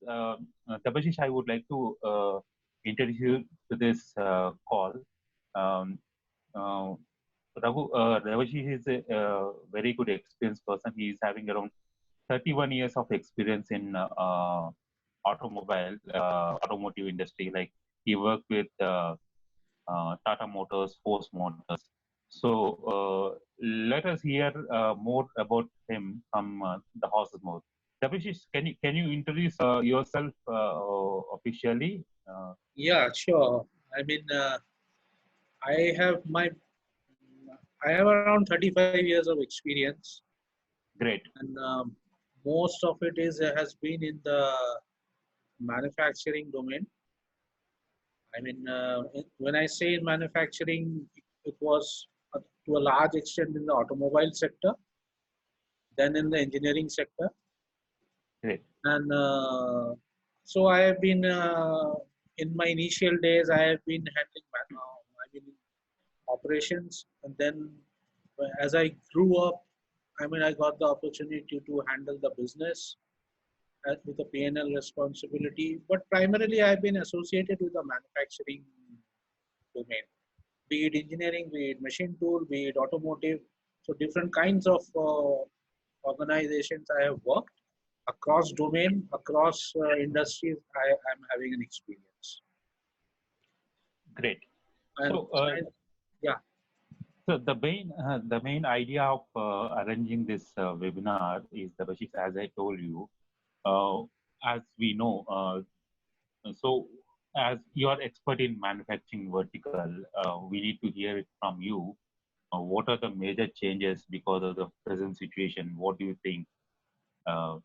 Debashish, I would like to introduce you to this call. Um, uh, Debashish is a very good experienced person. He is having around 31 years of experience in automotive industry. Like he worked with Tata Motors, Force Motors. So let us hear more about him from the horse's mouth. Debashish, can you introduce yourself officially? Yeah, sure. I mean, I have my I have around 35 years of experience, Great, and most of it is has been in the manufacturing domain. I mean, when I say in manufacturing, it was to a large extent in the automobile sector, then in the engineering sector, great, and so I have been in my initial days. I have been handling, I mean, operations, and then as I grew up, I mean, I got the opportunity to handle the business with a P&L responsibility, but primarily I've been associated with the manufacturing domain, be it engineering, be it machine tool, be it automotive. So different kinds of organizations I have worked across domain, across industries. I'm having an experience, great. and So, yeah. the main idea of arranging this webinar is the Bashir, as I told you, uh, as we know. So, as you are expert in manufacturing vertical, we need to hear it from you. What are the major changes because of the present situation? What do you think?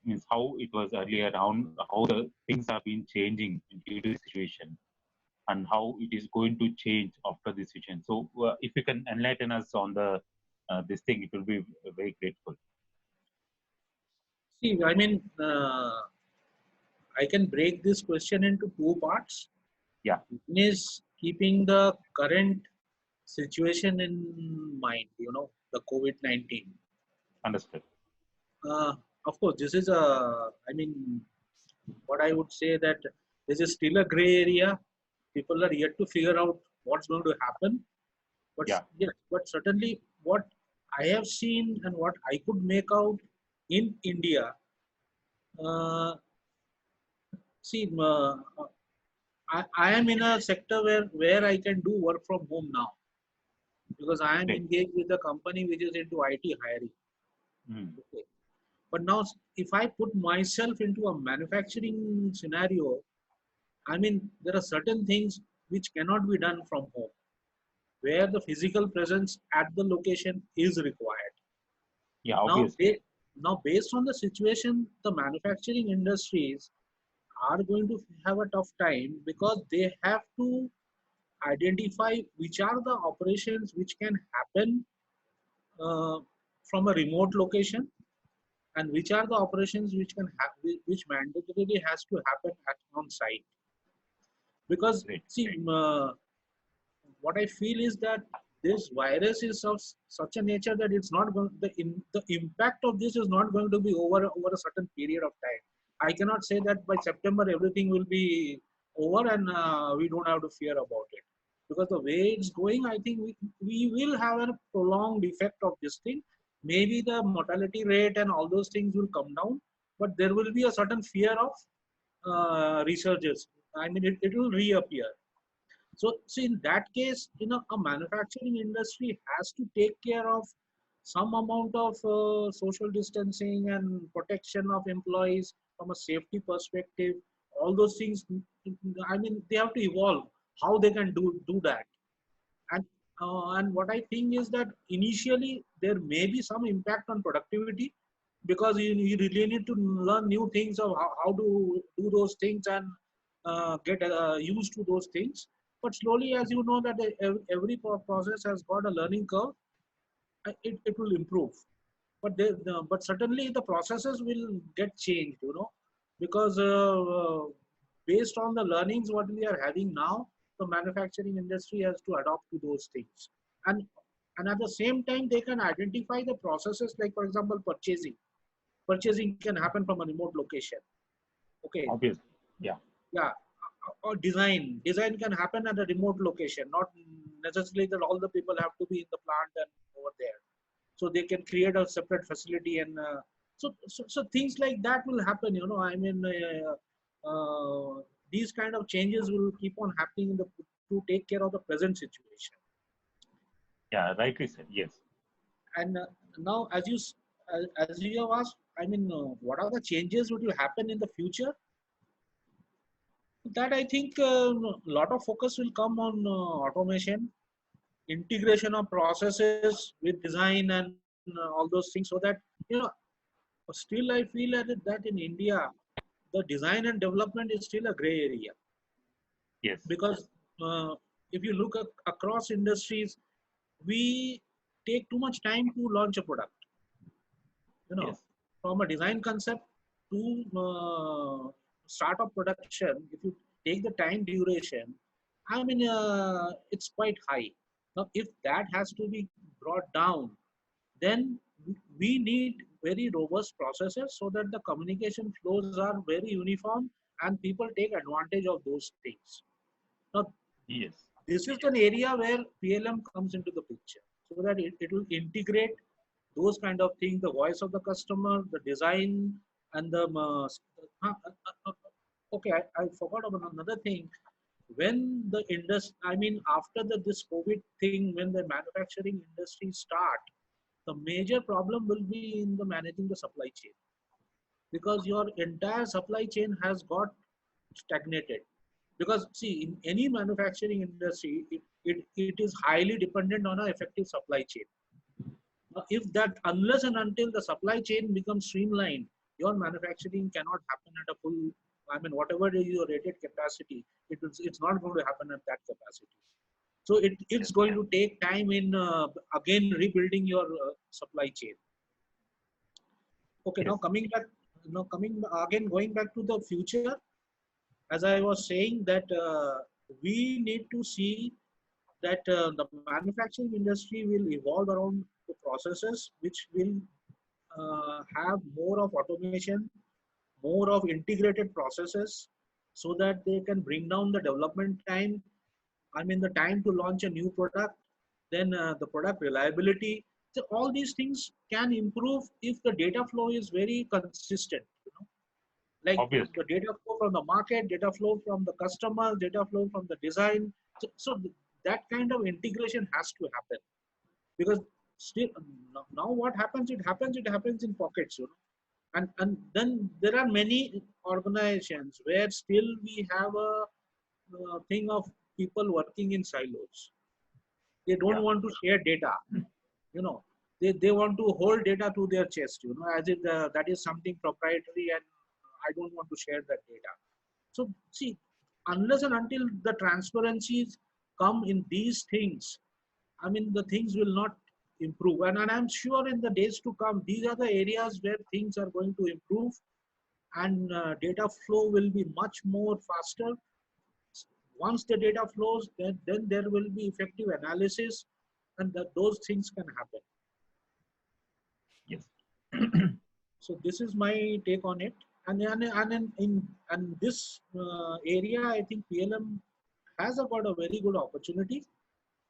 Means how it was earlier on, how the things have been changing due to the situation, and how it is going to change after this situation. So, if you can enlighten us on the this thing, it will be very grateful. See, I mean, I can break this question into two parts. Yeah, One is keeping the current situation in mind, the COVID-19. understood. Uh, of course, this is I mean, what I would say that this is still a gray area. People are yet to figure out what's going to happen. But Yeah, yes, but certainly what I have seen and what I could make out in India, uh, see, I am in a sector where I can do work from home now because I am great. engaged with a company which is into IT hiring. Mm, Okay. But now, if I put myself into a manufacturing scenario, I mean, there are certain things which cannot be done from home, where the physical presence at the location is required. yeah, Now, obviously. based on the situation, the manufacturing industries are going to have a tough time because they have to identify which are the operations which can happen uh, from a remote location and which are the operations which can which mandatorily has to happen at on site. Because Great. see, what I feel is that this virus is of such a nature that it's not going the impact of this is not going to be over a certain period of time. I cannot say that by September everything will be over and we don't have to fear about it, because the way it's going, I think we will have a prolonged effect of this thing. Maybe the mortality rate and all those things will come down, but there will be a certain fear of resurgence. I mean, it will reappear. So in that case, a manufacturing industry has to take care of some amount of social distancing and protection of employees from a safety perspective. All those things, I mean, they have to evolve how they can do that. And what I think is that initially there may be some impact on productivity, because you really need to learn new things of how to do those things and get used to those things. But slowly, as you know, that every process has got a learning curve, it will improve. But certainly the processes will get changed, because based on the learnings what we are having now, the manufacturing industry has to adopt to those things. And and at the same time, they can identify the processes, like for example purchasing can happen from a remote location. Okay, Obviously. Yeah. yeah, or design can happen at a remote location, not necessarily that all the people have to be in the plant and over there. So they can create a separate facility, and so things like that will happen, I mean, these kind of changes will keep on happening to take care of the present situation. Yeah. Rightly said. Yes. And now, as you have asked, I mean, what are the changes which will happen in the future? That I think a lot of focus will come on automation, integration of processes with design, and all those things, so that you know still I feel that in India the design and development is still a gray area, Yes. because if you look across industries, we take too much time to launch a product. You know, Yes. from a design concept to start of production, if you take the time duration, I mean, it's quite high. Now, if that has to be brought down, then we need very robust processes so that the communication flows are very uniform and people take advantage of those things. Now, Yes. this is an area where PLM comes into the picture, so that it will integrate those kind of things, the voice of the customer, the design, and the okay, I forgot about another thing. When the industry, I mean, after this COVID thing, when the manufacturing industry start, the major problem will be in the managing the supply chain, because your entire supply chain has got stagnated. Because see, in any manufacturing industry, it is highly dependent on an effective supply chain. Now, if that, unless and until the supply chain becomes streamlined, your manufacturing cannot happen at a full, I mean, whatever is your rated capacity, it's not going to happen at that capacity. So it's Yes. going to take time in again rebuilding your supply chain. Okay, now Yes. coming again, going back to the future, as I was saying that we need to see that the manufacturing industry will evolve around the processes which will have more of automation, more of integrated processes, so that they can bring down the development time. I mean, the time to launch a new product, then the product reliability. So all these things can improve if the data flow is very consistent. Like Obviously. the data flow from the market, data flow from the customer, data flow from the design. So that kind of integration has to happen, because still now what happens? It happens in pockets, and then there are many organizations where still we have a thing of people working in silos. They don't Yeah. want to share data. You know, they want to hold data to their chest. As if that is something proprietary, and I don't want to share that data. So see, unless and until the transparencies come in these things, I mean, the things will not improve. And I'm sure in the days to come, these are the areas where things are going to improve, and data flow will be much more faster. Once the data flows, then there will be effective analysis, and those things can happen. Yes. So this is my take on it. And this area, I think PLM has got a very good opportunity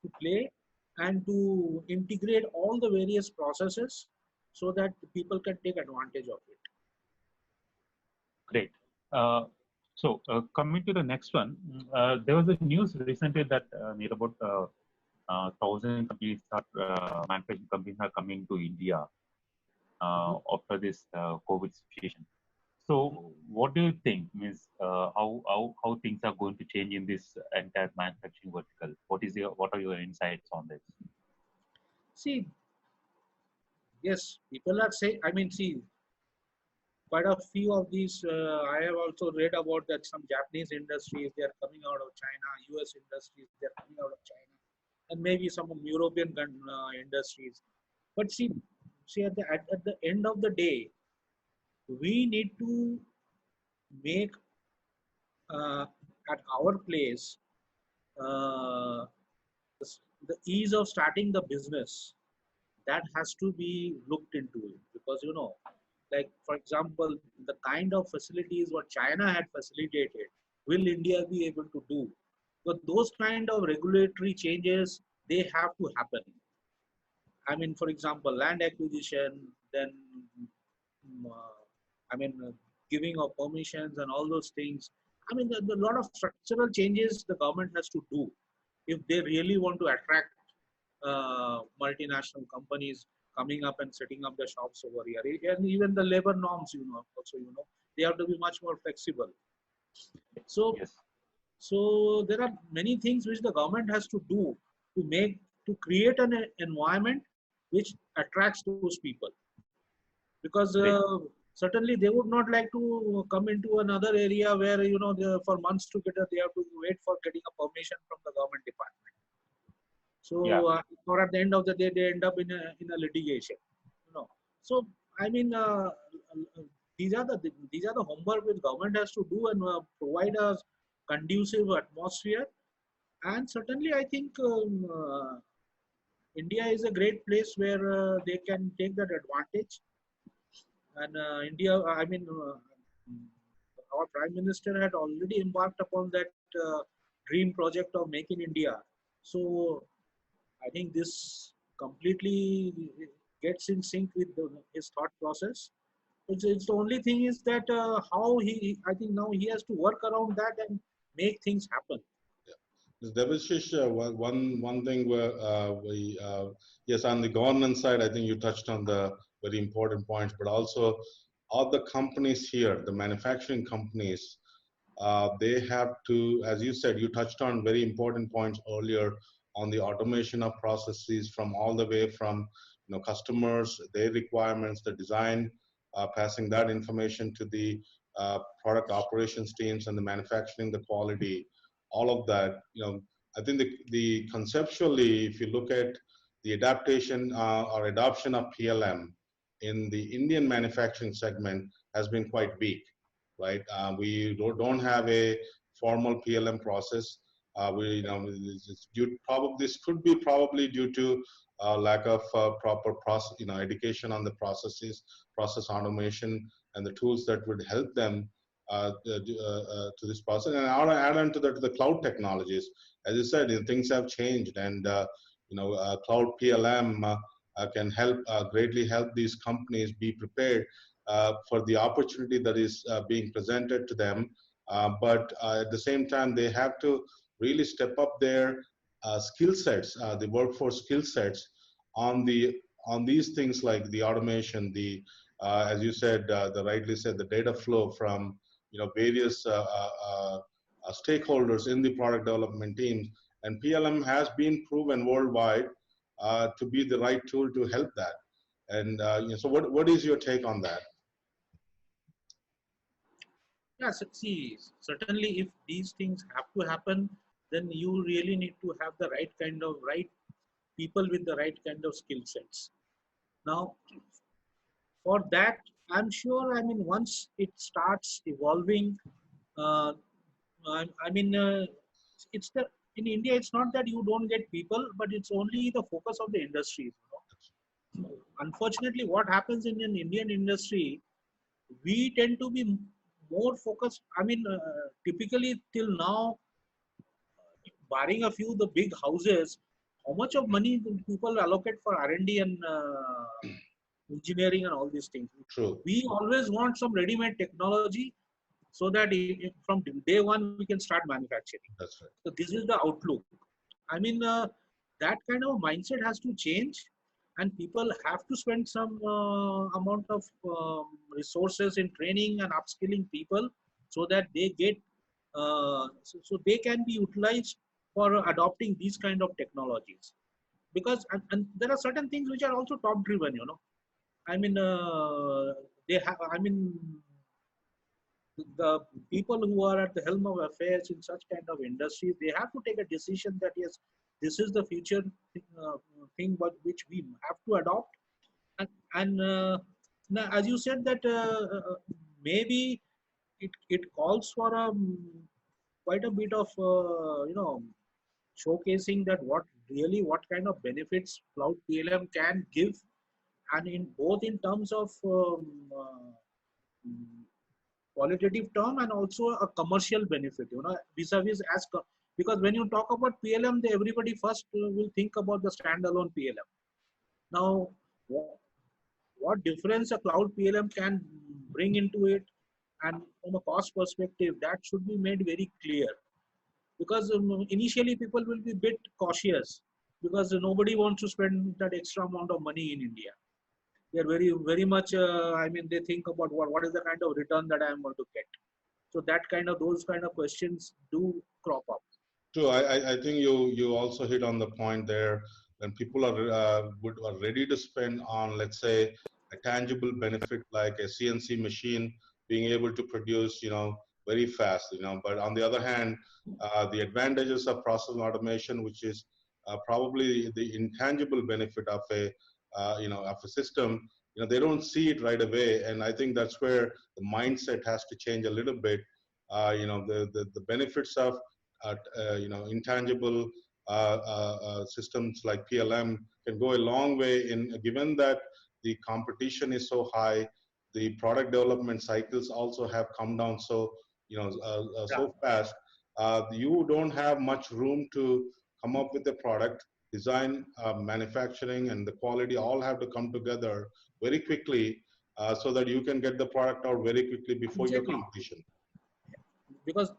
to play and to integrate all the various processes so that people can take advantage of it. Great. Uh, Coming to the next one, there was a news recently that near about 1,000 companies are manufacturing companies are coming to India Mhm. after this COVID situation. So, what do you think? Means how things are going to change in this entire manufacturing vertical? What are your insights on this? See, yes, people are saying, I mean, see, quite a few of these, I have also read about that some Japanese industries, they are coming out of China, US industries, they are coming out of China, and maybe some European industries. But see at the end of the day, we need to make uh, at our place uh, the, the ease of starting the business, that has to be looked into it, because Like, for example, the kind of facilities what China had facilitated, will India be able to do? But those kind of regulatory changes, they have to happen. I mean, for example, land acquisition, then, I mean, giving of permissions and all those things. I mean, a lot of structural changes the government has to do if they really want to attract multinational companies coming up and setting up their shops over here. And even the labor norms, also, they have to be much more flexible. So, Yes. so there are many things which the government has to do to create an environment which attracts those people, because Great. certainly they would not like to come into another area where for months together they have to wait for getting a permission from the government department. Yeah. So, or at the end of the day, they end up in a litigation. So I mean, these are the homework which government has to do, and provide a conducive atmosphere. And certainly, I think India is a great place where they can take that advantage. And India, I mean, our Prime Minister had already embarked upon that dream project of Make in India. So I think this completely gets in sync with his thought process. It's the only thing is that how I think now he has to work around that and make things happen. Debashish, one thing where yes, on the governance side, I think you touched on the very important points, but also all the companies here, the manufacturing companies, they have to, as you said, you touched on very important points earlier on the automation of processes from all the way from customers, their requirements, the design, passing that information to the product operations teams and the manufacturing, the quality, all of that. I think the conceptually, if you look at the adaptation or adoption of PLM in the Indian manufacturing segment has been quite weak, right? We don't have a formal PLM process. This could be probably due to lack of proper process, education on the processes, process automation, and the tools that would help them to this process. And I want to add on to that the cloud technologies. As you said, things have changed, and cloud PLM can greatly help these companies be prepared for the opportunity that is being presented to them. But at the same time, they have to really step up their skill sets, the workforce skill sets on these things like the automation, the as you said, the rightly said, the data flow from various stakeholders in the product development teams. And PLM has been proven worldwide to be the right tool to help that. And so what is your take on that? Yeah, see, certainly if these things have to happen, then you really need to have the right people with the right kind of skill sets. Now, for that, I'm sure, I mean, once it starts evolving, uh, I mean, it's in India, it's not that you don't get people, but it's only the focus of the industries. Unfortunately, what happens in an Indian industry, we tend to be more focused. I mean, typically till now, barring a few the big houses, how much of money do people allocate for R&D and engineering and all these things? True. We always want some ready-made technology so that from day one we can start manufacturing. That's right. So this is the outlook. I mean, that kind of mindset has to change, and people have to spend some amount of resources in training and upskilling people so that they get so they can be utilized for adopting these kind of technologies. Because and there are certain things which are also top driven. I mean, they have. I mean, the people who are at the helm of affairs in such kind of industries, they have to take a decision that yes, this is the future thing, but which we have to adopt. And now, as you said that maybe it calls for quite a bit of showcasing that what kind of benefits cloud PLM can give, and in both in terms of qualitative term and also a commercial benefit, vis-a-vis because when you talk about PLM, everybody first will think about the standalone PLM. Now, what difference a cloud PLM can bring into it, and from a cost perspective, that should be made very clear. Because initially people will be a bit cautious because nobody wants to spend that extra amount of money in India. They're very much, they think about what is the kind of return that I'm going to get. So those kind of questions do crop up. True. I think you also hit on the point there. When people are ready to spend on, let's say, a tangible benefit like a CNC machine being able to produce, very fast, But on the other hand, the advantages of process automation, which is probably the intangible benefit of of a system, they don't see it right away. And I think that's where the mindset has to change a little bit. The benefits of intangible systems like PLM can go a long way given that the competition is so high, the product development cycles also have come down so so fast. You don't have much room to come up with a product. Design, manufacturing, and the quality all have to come together very quickly so that you can get the product out very quickly before your competition. Because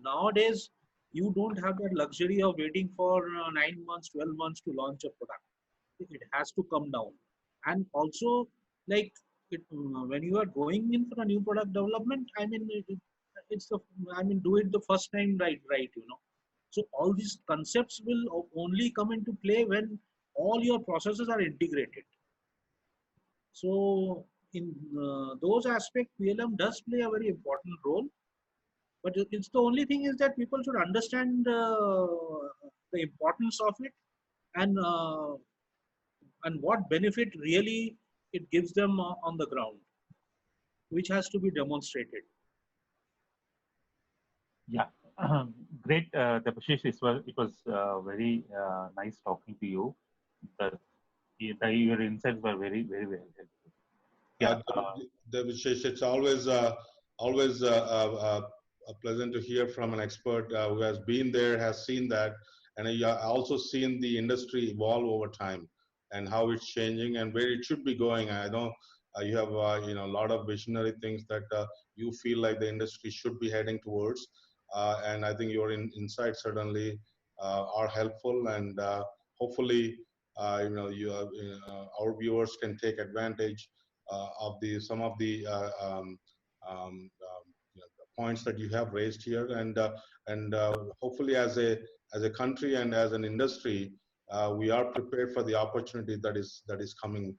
nowadays, you don't have that luxury of waiting for 9 months, 12 months to launch a product. It has to come down. And also, when you are going in for a new product development, do it the first time right. So all these concepts will only come into play when all your processes are integrated. So in those aspects, PLM does play a very important role. But it's the only thing is that people should understand the importance of it and what benefit really it gives them on the ground, which has to be demonstrated. Yeah, great, Debashish. It was very nice talking to you. Your insights were very, very, very helpful. Yeah, Debashish, it's always pleasant to hear from an expert who has been there, has seen that, and also seen the industry evolve over time and how it's changing and where it should be going. I know you have a lot of visionary things that you feel like the industry should be heading towards, and I think your insights certainly are helpful, and hopefully our viewers can take advantage of some of the points that you have raised here, and hopefully as a country and as an industry, we are prepared for the opportunity that is coming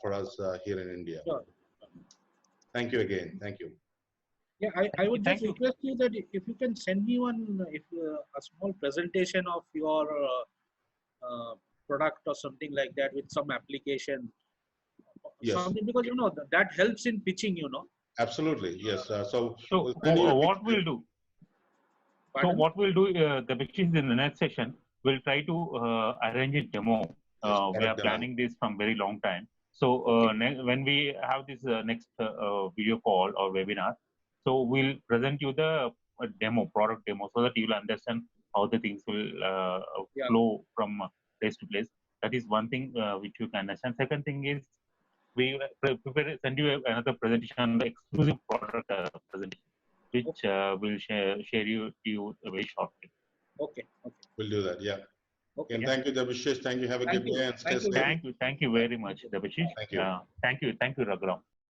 for us here in India. Sure. Thank you again. Thank you. Yeah, I would just request you that if you can send me a small presentation of your product or something like that with some application. Yes. Something, because that helps in pitching. Absolutely, yes. So what we'll do? Pardon? So what we'll do, Debashish, in the next session, we'll try to arrange a demo. We are planning this from very long time. So when we have this next video call or webinar, so we'll present you the product demo, so that you'll understand how the things will flow from place to place. That is one thing which you can understand. Second thing is, we send you another presentation on the exclusive product presentation, which we'll share you very shortly. Okay. We'll do that. Yeah. Okay. And thank you, Debashish. Thank you. Have a good day and stay safe. Thank you very much, Debashish. Thank you. Thank you, Raghuram.